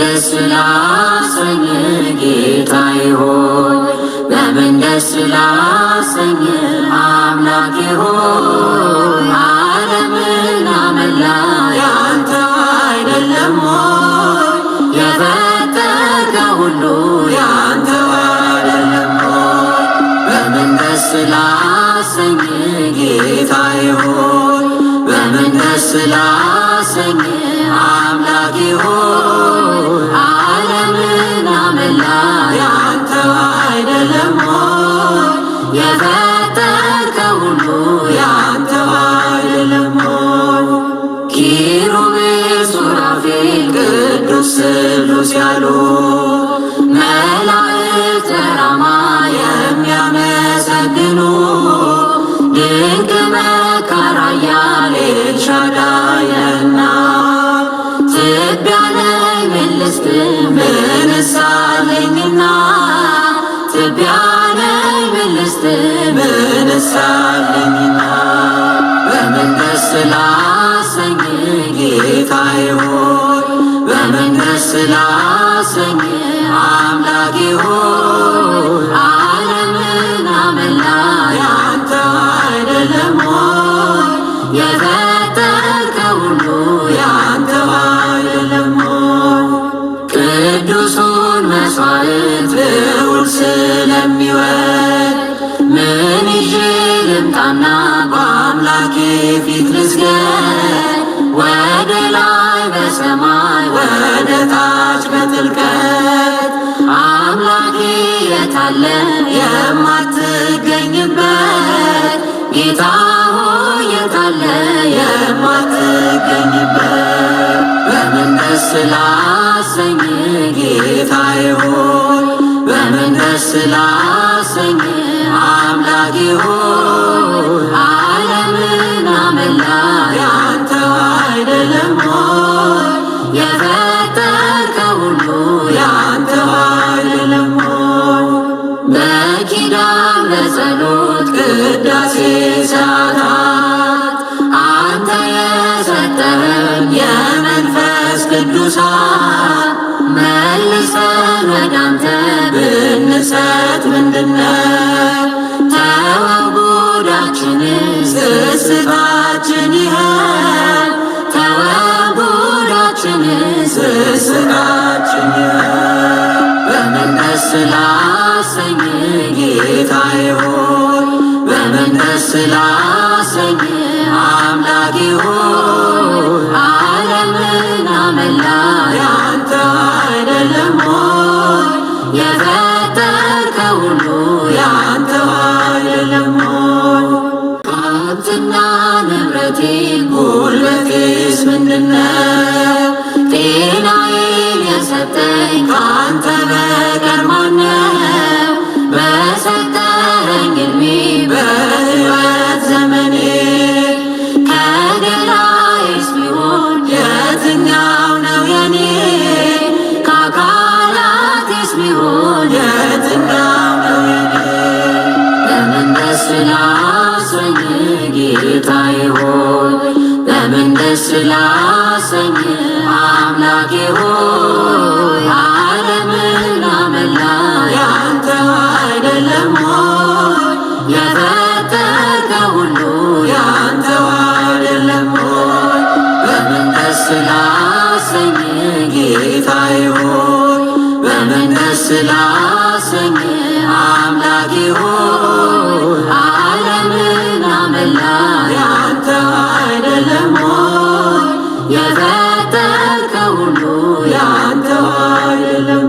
ደስ ላሰኝ ጌታዬ ሆይ በምን ደስ ላሰኝ አምላኬ ሆይ ዓለምና መላ ያንተ አይደለም ሆይ የፈጠርከው ሁሉ ያንተ አይደለም ሆይ በምን ደስ ላሰኝ ጌታዬ ሆይ በምን ደስ ላሰኝ አምላኬ ሆይ ዓለምና መላ ያንተ አይደለም ሆይ የፈጠርከው ሁሉ ያንተ አይደለም ሆይ ኪሩቤል ሱራፌል ቅዱስ ስሉስ ያሉ መላእክት ተራማ የሚያመሰግኑ ድንቅ መካር ኃያል ኤልሻዳይና ትቢያ ነኝ ምን ልስጥ ምንስ አለኝና ትቢያ ነኝ ምን ልስጥ ምንስ አለኝና በምን ደስ ላሰኝ ጌታዬ ሆይ በምን ደስ ላሰኝ አምላኬ ሆይ ዓለምና መላ ያንተ አይደለም ሆይ የፈጠርከው ሁሉ ያንተ አይደለም ሆይ ቅዱሱን መሥዋዕት ልዑል ስለሚወድ ምን ይዤ ልምጣና በአምላኬ ፊት ልስገድ ወደ ላይ በሰማይ ወደ ታች በጥልቀት አምላኬ የታለ የማትገኝበት ጌታ ሆይ የታለ የማትገኝበት በምን ደስ ላሰኝ ጌታዬ ሆይ በምን ደስ ላሰኝ አምላኬ ሆይ ዓለምና መላ ያንተ አይደለም ሆይ የፈጠርከው ሁሉ ያንተ አይደለም ሆይ በኪዳን በጸሎት ቅዳሴ ሰዓታት አንተ የሰጠኸን የመንፈስ ቅዱሳን መልሰን ወዳንተ ብንሰጥ ምንድነው ተወጉዳችንስ ስስታችን ይኸው ተወጉዳችንስ ስስታችን ይኸው በምን ደስ ላሰኝ ጌታዬ ሆይ በምን ደስ ላሰኝ አምላኬ ሆይ ዓለምና መላ ያንተ አይደለም ሆይ የፈጠርከው ሁሉ ያንተ አይደለም ሆይ ሀብትና ንብረቴ ጉልበቴስ ምንድነው ጤናዬን የሰጠኝ ካንተ በቀር ማነው በሰጠኸኝ ዕድሜ በሕይወት ዘመኔ ከገላዬስ ቢሆን የትኛው ነው የኔ ከአካላቴስ ቢሆን የትኛው ነው የኔ በምን ደስ ላሰኝ ጌታዬ ሆይ በምን ደስ ላሰኝ አምላኬ ሆይ ዓለምና መላ ያንተ አይደለም ሆይ የፈጠርከው ሁሉ ያንተ አይደለም ሆይ በምን ደስ ላሰኝ ጌታዬ ሆይ በምን ደስ ላሰኝ አምላኬ ሆይ ዓለምና መላ ያንተ አይደለም ሆይ የፈጠርከው ሁሉ ያንተ አይደለም